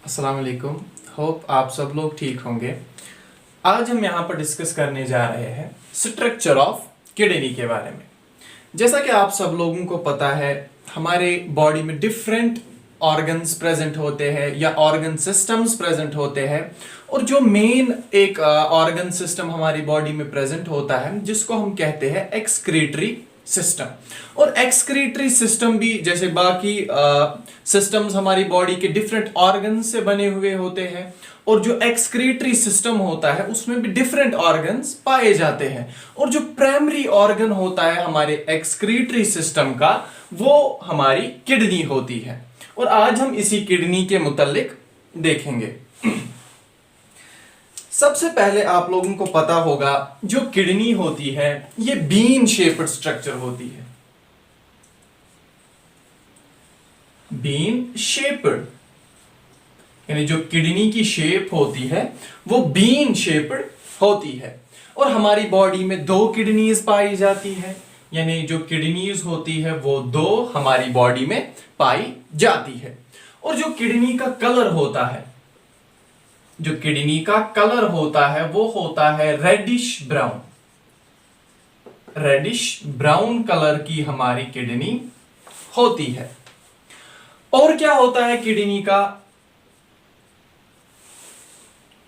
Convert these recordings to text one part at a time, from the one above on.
अस्सलाम वालेकुम। होप आप सब लोग ठीक होंगे। आज हम यहाँ पर डिस्कस करने जा रहे हैं स्ट्रक्चर ऑफ किडनी के बारे में। जैसा कि आप सब लोगों को पता है, हमारे बॉडी में डिफरेंट ऑर्गन्स प्रेजेंट होते हैं या ऑर्गन सिस्टम्स प्रेजेंट होते हैं। और जो मेन एक ऑर्गन सिस्टम हमारी बॉडी में प्रेजेंट होता है जिसको हम कहते हैं एक्सक्रीटरी सिस्टम। और एक्सक्रीटरी सिस्टम भी जैसे बाकी सिस्टम्स हमारी बॉडी के डिफरेंट ऑर्गन से बने हुए होते हैं, और जो एक्सक्रीटरी सिस्टम होता है उसमें भी डिफरेंट ऑर्गन्स पाए जाते हैं। और जो प्राइमरी ऑर्गन होता है हमारे एक्सक्रीटरी सिस्टम का, वो हमारी किडनी होती है। और आज हम इसी किडनी के मुतालिक देखेंगे। सबसे पहले आप लोगों को पता होगा जो किडनी होती है ये बीन शेप्ड स्ट्रक्चर होती है। बीन शेप्ड यानी जो किडनी की शेप होती है वो बीन शेप्ड होती है। और हमारी बॉडी में दो किडनीज पाई जाती है, यानी जो किडनीज होती है वो दो हमारी बॉडी में पाई जाती है। और जो किडनी का कलर होता है, जो किडनी का कलर होता है वो होता है reddish brown. Reddish brown colour की हमारी किडनी होती है। और क्या होता है किडनी का?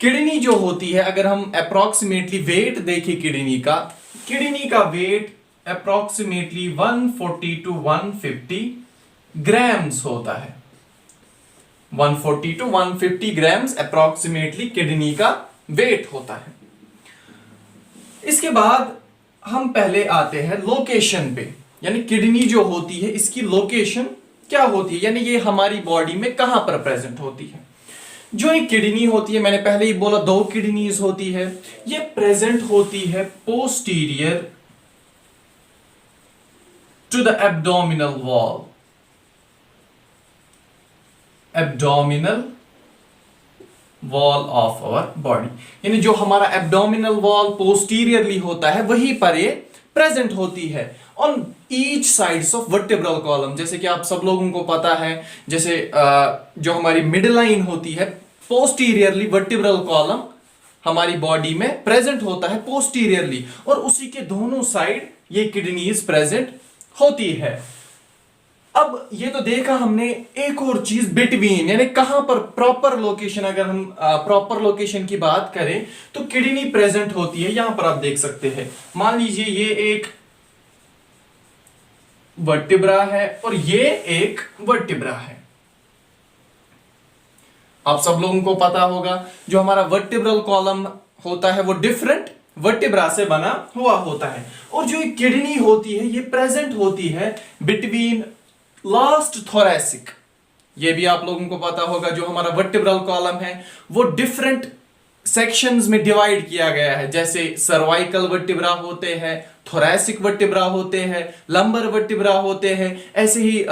किडनी जो होती है, अगर हम अप्रोक्सीमेटली वेट देखें किडनी का वेट अप्रोक्सीमेटली 140 टू 150 ग्राम्स होता है। 140 टू 150 ग्राम्स अप्रोक्सीमेटली किडनी का वेट होता है। इसके बाद हम पहले आते हैं लोकेशन पे, यानी किडनी जो होती है इसकी लोकेशन क्या होती है, यानी ये हमारी बॉडी में कहां पर प्रेजेंट होती है। जो एक किडनी होती है, मैंने पहले ही बोला दो किडनीज होती है, ये प्रेजेंट होती है posterior to the abdominal wall. Abdominal wall of our body, यानी जो हमारा एब्डोमिनल वॉल पोस्टीरियरली होता है वहीं पर ये प्रेजेंट होती है on each sides of vertebral column. जैसे कि आप सब लोगों को पता है, जैसे जो हमारी मिड लाइन होती है पोस्टीरियरली वर्टेब्रल कॉलम हमारी बॉडी में प्रेजेंट होता है पोस्टीरियरली, और उसी के दोनों साइड ये किडनीज प्रेजेंट होती है। अब ये तो देखा हमने, एक और चीज बिटवीन, यानी कहां पर प्रॉपर लोकेशन। अगर हम प्रॉपर लोकेशन की बात करें तो किडनी प्रेजेंट होती है, यहां पर आप देख सकते हैं। मान लीजिए ये एक वर्टिब्रा है और ये एक वर्टिब्रा है। आप सब लोगों को पता होगा जो हमारा वर्टिब्रल कॉलम होता है वो डिफरेंट वर्टिब्रा से बना हुआ होता है। और जो एक किडनी होती है ये प्रेजेंट होती है बिटवीन लास्ट थोरैसिक। ये भी आप लोगों को पता होगा, जो हमारा वर्टिब्रल कॉलम है वो डिफरेंट सेक्शंस में डिवाइड किया गया है। जैसे सर्वाइकल वर्टिब्रा होते हैं, थोरैसिक वर्टिब्रा होते हैं, लंबर वर्टिब्रा होते हैं, ऐसे ही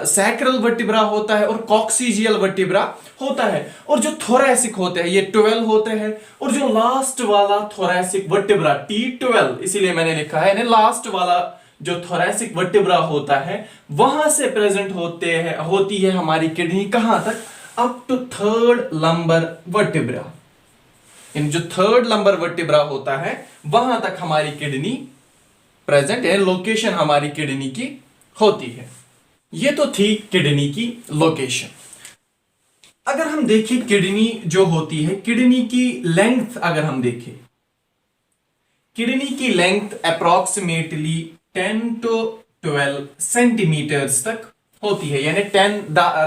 सैक्रल वर्टिब्रा होता है और कॉक्सीजियल वर्टिब्रा होता है। और जो थोरैसिक होते हैं ये 12 होते हैं, और जो लास्ट वाला थोरैसिक वर्टिब्रा T12, इसीलिए मैंने लिखा है लास्ट वाला जो थोरैसिक वर्टिब्रा होता है वहां से प्रेजेंट होती है हमारी किडनी कहां तक? Up to third lumbar vertebra. इन जो थर्ड लंबर वर्टिब्रा होता है वहां तक हमारी किडनी प्रेजेंट है, लोकेशन हमारी किडनी की होती है। ये तो थी किडनी की लोकेशन। अगर हम देखें किडनी जो होती है, किडनी की लेंथ अगर हम देखें, किडनी की लेंथ अप्रोक्सीमेटली 10 टू 12 सेंटीमीटर्स तक होती है, यानी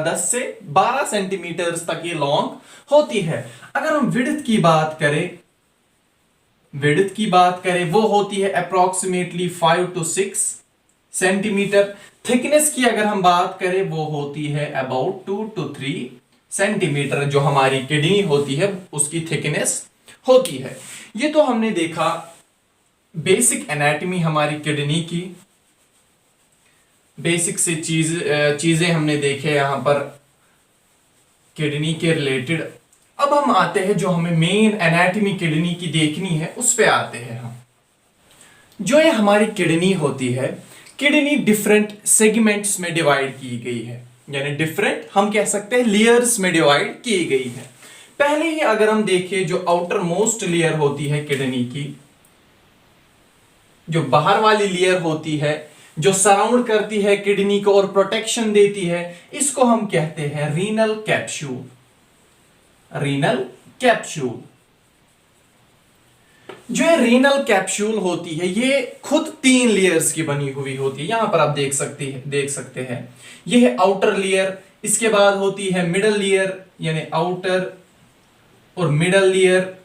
10 से 12 सेंटीमीटर्स तक ये लॉन्ग होती है। अगर हम विड्थ की बात करें वो होती है अप्रोक्सीमेटली 5 टू 6 सेंटीमीटर। थिकनेस की अगर हम बात करें वो होती है अबाउट 2 टू 3 सेंटीमीटर, जो हमारी किडनी होती है उसकी थिकनेस होती है। ये तो हमने देखा बेसिक एनाटॉमी हमारी किडनी की, बेसिक से चीजें हमने देखे यहां पर किडनी के रिलेटेड। अब हम आते हैं जो हमें मेन एनाटॉमी किडनी की देखनी है उस पे आते हैं हम। जो ये हमारी किडनी होती है, किडनी डिफरेंट सेगमेंट्स में डिवाइड की गई है। यानी डिफरेंट हम कह सकते हैं लेयर्स में डिवाइड की गई है। पहले ही अगर हम देखें जो आउटर मोस्ट लेयर होती है किडनी की, जो बाहर वाली लेयर होती है जो सराउंड करती है किडनी को और प्रोटेक्शन देती है, इसको हम कहते हैं रीनल कैप्सूल। रीनल कैप्सूल, जो ये रीनल कैप्सूल होती है ये खुद 3 लेयर्स की बनी हुई होती है। यहां पर आप देख सकते हैं ये है आउटर लेयर, इसके बाद होती है मिडल लेयर यानी आउटर और मिडल लेयर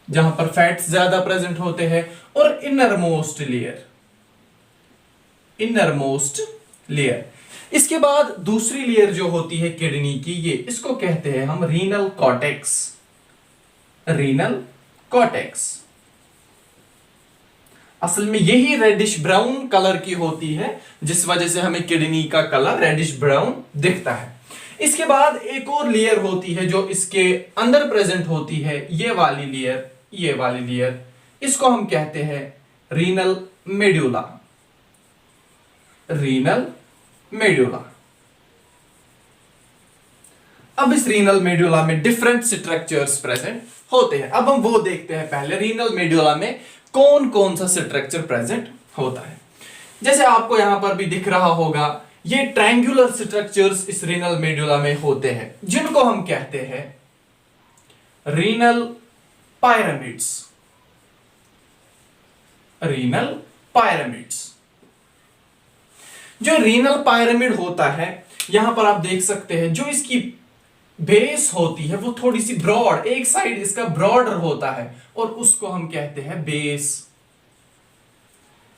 जहां पर फैट्स ज्यादा प्रेजेंट होते हैं, और इनरमोस्ट लेयर। इसके बाद दूसरी लेयर जो होती है किडनी की, ये इसको कहते हैं हम रीनल कॉर्टेक्स। असल में यही रेडिश ब्राउन कलर की होती है, जिस वजह से हमें किडनी का कलर रेडिश ब्राउन दिखता है। इसके बाद एक और लेयर होती है जो इसके अंदर प्रेजेंट होती है, ये वाली लेयर, इसको हम कहते हैं रीनल मेड्यूला। अब इस रीनल मेड्यूला में डिफरेंट स्ट्रक्चर्स प्रेजेंट होते हैं। अब हम वो देखते हैं पहले रीनल मेड्यूला में कौन कौन सा स्ट्रक्चर प्रेजेंट होता है। जैसे आपको यहां पर भी दिख रहा होगा, ये ट्रायंगुलर स्ट्रक्चर्स इस रीनल मेड्यूला में होते हैं, जिनको हम कहते हैं रीनल पायरामिड्स। जो रीनल पायरामिड होता है, यहां पर आप देख सकते हैं जो इसकी बेस होती है वो थोड़ी सी ब्रॉड, एक साइड इसका ब्रॉडर होता है और उसको हम कहते हैं बेस।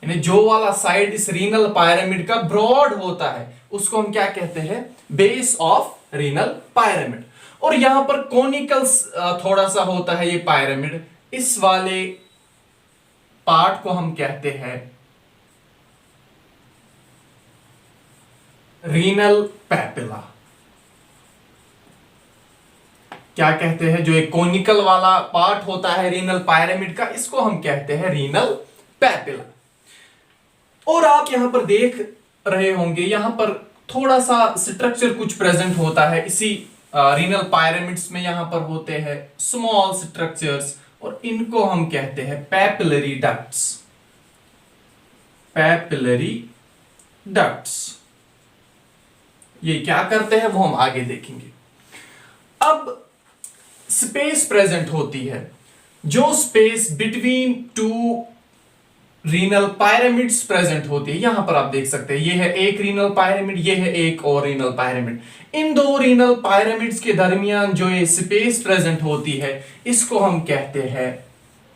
यानी जो वाला साइड इस रीनल पायरामिड का ब्रॉड होता है उसको हम क्या कहते हैं, बेस ऑफ रीनल पायरामिड। और यहां पर कोनिकल थोड़ा सा होता है ये पायरामिड, इस वाले पार्ट को हम कहते हैं रीनल पैपिला। क्या कहते हैं, जो एक कोनिकल वाला पार्ट होता है रीनल पायरामिड का, इसको हम कहते हैं रीनल पैपिला। और आप यहां पर देख रहे होंगे, यहां पर थोड़ा सा स्ट्रक्चर कुछ प्रेजेंट होता है इसी रीनल पायरामिड्स में। यहां पर होते हैं स्मॉल स्ट्रक्चर्स और इनको हम कहते हैं पैपिलरी डक्ट्स। ये क्या करते हैं वो हम आगे देखेंगे। अब स्पेस प्रेजेंट होती है, जो space between 2 renal pyramids present होती है। यहां पर आप देख सकते हैं ये है एक रीनल पायरामिड, ये है एक और रीनल पायरामिड। इन 2 रीनल पायरामिड्स के दरमियान जो ये स्पेस प्रेजेंट होती है, इसको हम कहते हैं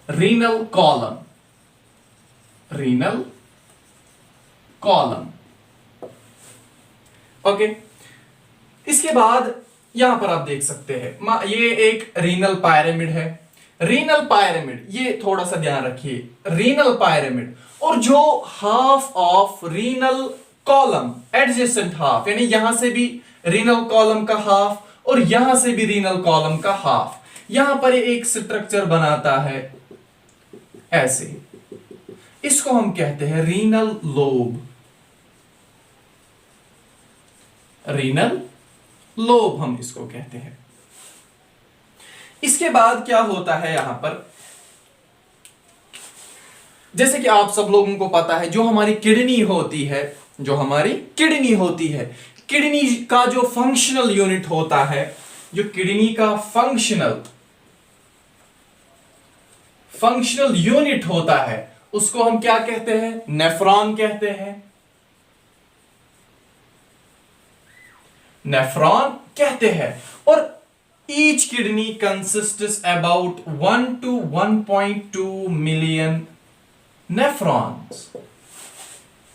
रीनल कॉलम। ओके, इसके बाद यहां पर आप देख सकते हैं ये एक रीनल पायरामिड है। रीनल पायरामिड, ये थोड़ा सा ध्यान रखिए, रीनल पायरामिड और जो half of renal column, adjacent half, यानी यहां से भी रीनल कॉलम का हाफ और यहां से भी रीनल कॉलम का हाफ, यहां पर एक स्ट्रक्चर बनाता है ऐसे, इसको हम कहते हैं रीनल लोब हम इसको कहते हैं। इसके बाद क्या होता है यहां पर, जैसे कि आप सब लोगों को पता है, जो हमारी किडनी होती है, किडनी का जो फंक्शनल यूनिट होता है, जो किडनी का फंक्शनल यूनिट होता है, उसको हम क्या कहते हैं, नेफ्रॉन कहते हैं। और each kidney consists about 1 to 1.2 million nephrons.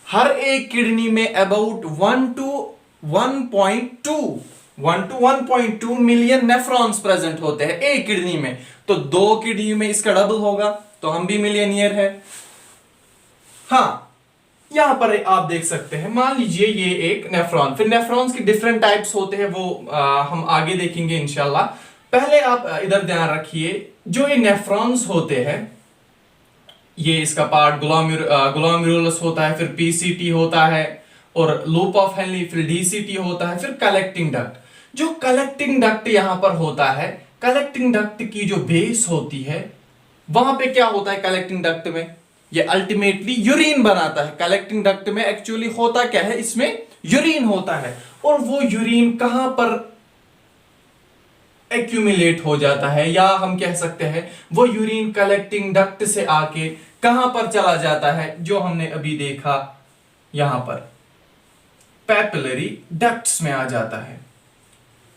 हर एक किडनी में about 1 to 1.2 million nephrons present होते हैं एक किडनी में। तो 2 किडनी में इसका डबल होगा, तो हम भी मिलियनियर है। हाँ, यहां पर आप देख सकते हैं, मान लीजिए ये एक नेफ्रॉन। फिर नेफ्रॉन्स के डिफरेंट टाइप्स होते हैं, वो हम आगे देखेंगे इंशाल्लाह। पहले आप इधर ध्यान रखिए, जो ये नेफ्रॉन्स होते हैं, ये इसका पार्ट ग्लोमेरुलस होता है, फिर पीसीटी होता है, और लूप ऑफ हेनली, फिर डीसीटी होता है, फिर कलेक्टिंग डक्ट। जो कलेक्टिंग डक्ट यहां पर होता है, कलेक्टिंग डक्ट की जो बेस होती है वहां पे क्या होता है कलेक्टिंग डक्ट में, ये अल्टीमेटली यूरिन बनाता है। कलेक्टिंग डक्ट में एक्चुअली होता क्या है, इसमें यूरिन होता है, और वो यूरिन कहां पर एक्यूमुलेट हो जाता है, या हम कह सकते हैं वो यूरिन कलेक्टिंग डक्ट से आके कहां पर चला जाता है, जो हमने अभी देखा यहां पर पैपिलरी डक्ट्स में आ जाता है।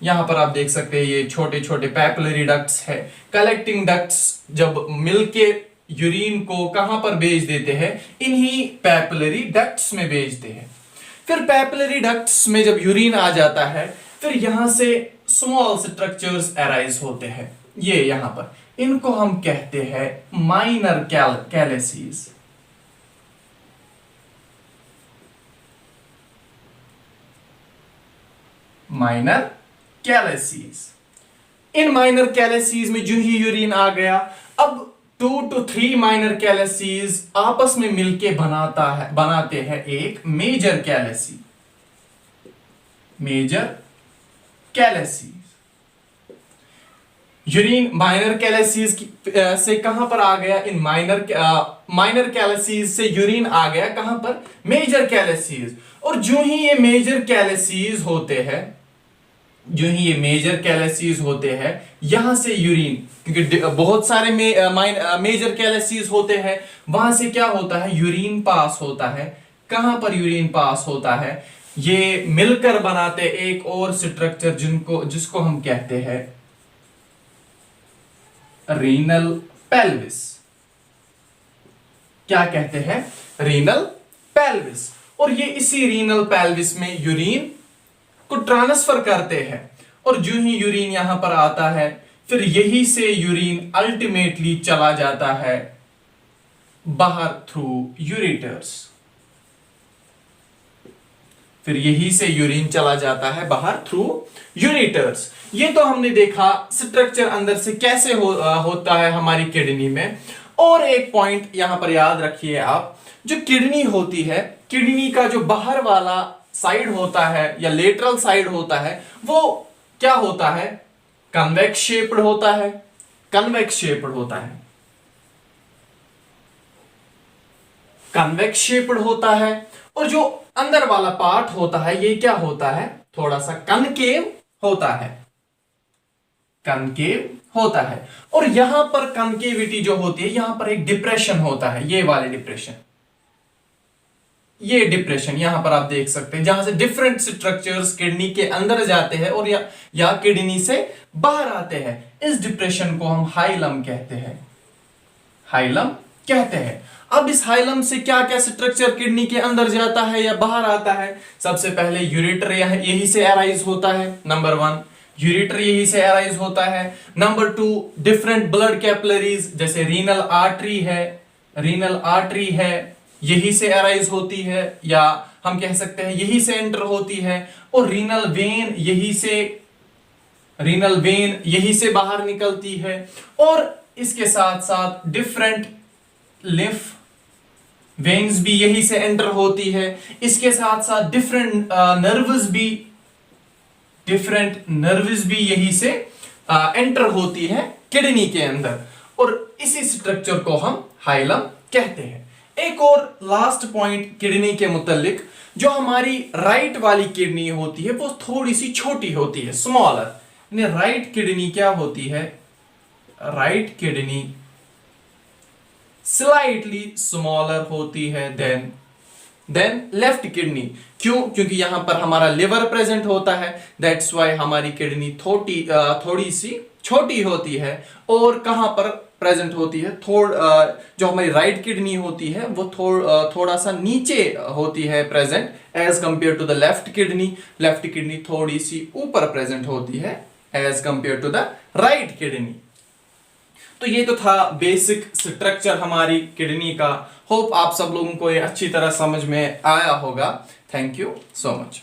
यहां पर आप देख सकते हैं ये छोटे छोटे पैपिलरी डक्ट्स है। कलेक्टिंग डक्ट्स जब मिलके यूरिन को कहां पर भेज देते हैं, इन्हीं पैपिलरी डक्ट्स में भेजते हैं। फिर पैपिलरी डक्ट्स में जब यूरिन आ जाता है, फिर यहां से स्मॉल स्ट्रक्चर्स अराइज होते हैं। ये यहां पर इनको हम कहते हैं माइनर कैलेसीज। माइनर कैलेसीज। इन माइनर कैलेसीज में जो ही यूरिन आ गया, अब 2 to 3 माइनर कैलेसीज आपस में मिलके बनाते हैं एक मेजर कैलेसी। मेजर कैलेसीज। यूरिन माइनर कैलेसीज से कहां पर आ गया, इन माइनर कैलेसीज से यूरिन आ गया कहां पर, मेजर कैलेसीज। और जो ही ये मेजर कैलेसीज होते हैं, जो ही ये मेजर कैलेसीज होते हैं, यहां से यूरिन, क्योंकि बहुत सारे मेजर कैलेसीज होते हैं, वहां से क्या होता है, यूरिन पास होता है। कहां पर यूरिन पास होता है, ये मिलकर बनाते एक और स्ट्रक्चर जिसको हम कहते हैं रीनल पेल्विस। क्या कहते हैं, रीनल पेल्विस। और ये इसी रीनल पेल्विस में यूरिन को ट्रांसफर करते हैं, और जो ही यूरिन यहां पर आता है, फिर यही से यूरिन अल्टीमेटली चला जाता है बाहर थ्रू यूरेटर्स। फिर यही से यूरिन चला जाता है बाहर थ्रू यूरेटर्स। ये तो हमने देखा स्ट्रक्चर अंदर से कैसे होता है हमारी किडनी में। और एक पॉइंट यहां पर याद रखिए आप, जो किडनी होती है, किडनी का जो बाहर वाला साइड होता है या लेटरल साइड होता है, वो क्या होता है, कन्वेक्स शेप्ड होता है। कन्वेक्स शेप्ड होता है, कन्वेक्स शेप्ड होता है। और जो अंदर वाला पार्ट होता है, ये क्या होता है, थोड़ा सा कनकेव होता है। कनकेव होता है। और यहां पर कनकेविटी जो होती है, यहां पर एक डिप्रेशन होता है, ये वाले डिप्रेशन, ये डिप्रेशन यहां पर आप देख सकते हैं, जहां से डिफरेंट स्ट्रक्चर्स किडनी के अंदर जाते हैं और या किडनी से बाहर आते हैं। इस डिप्रेशन को हम हाइलम कहते हैं। हाइलम कहते हैं। अब इस हाइलम से क्या क्या स्ट्रक्चर किडनी के अंदर जाता है या बाहर आता है, सबसे पहले यूरेटर यही से अराइज होता है। नंबर 1 यूरेटर यही से अराइज होता है। नंबर 2 डिफरेंट ब्लड कैपिलरीज, जैसे रीनल आर्टरी है, रीनल आर्टरी है, यही से अराइज होती है, या हम कह सकते हैं यही से एंटर होती है। और रीनल वेन यही से बाहर निकलती है। और इसके साथ साथ डिफरेंट लिम्फ वेन्स भी यही से एंटर होती है। इसके साथ साथ डिफरेंट नर्व्स भी यही से एंटर होती है किडनी के अंदर, और इसी स्ट्रक्चर को हम हाइलम कहते हैं। एक और लास्ट पॉइंट किडनी के मुतालिक, जो हमारी राइट वाली किडनी होती है वो थोड़ी सी छोटी होती है, स्मॉलर। राइट किडनी क्या होती है, राइट किडनी स्लाइटली स्मॉलर होती है देन लेफ्ट किडनी। क्यों, क्योंकि यहां पर हमारा लिवर प्रेजेंट होता है, दैट्स वाई हमारी किडनी थोड़ी सी छोटी होती है। और कहां पर प्रेजेंट होती है, जो हमारी राइट किडनी होती है वो थोड़ा सा नीचे होती है present as compare to the left kidney. Left kidney थोड़ी सी ऊपर प्रेजेंट होती है as compare to the right kidney. तो ये तो था बेसिक स्ट्रक्चर हमारी किडनी का। होप आप सब लोगों को ये अच्छी तरह समझ में आया होगा। Thank you so much.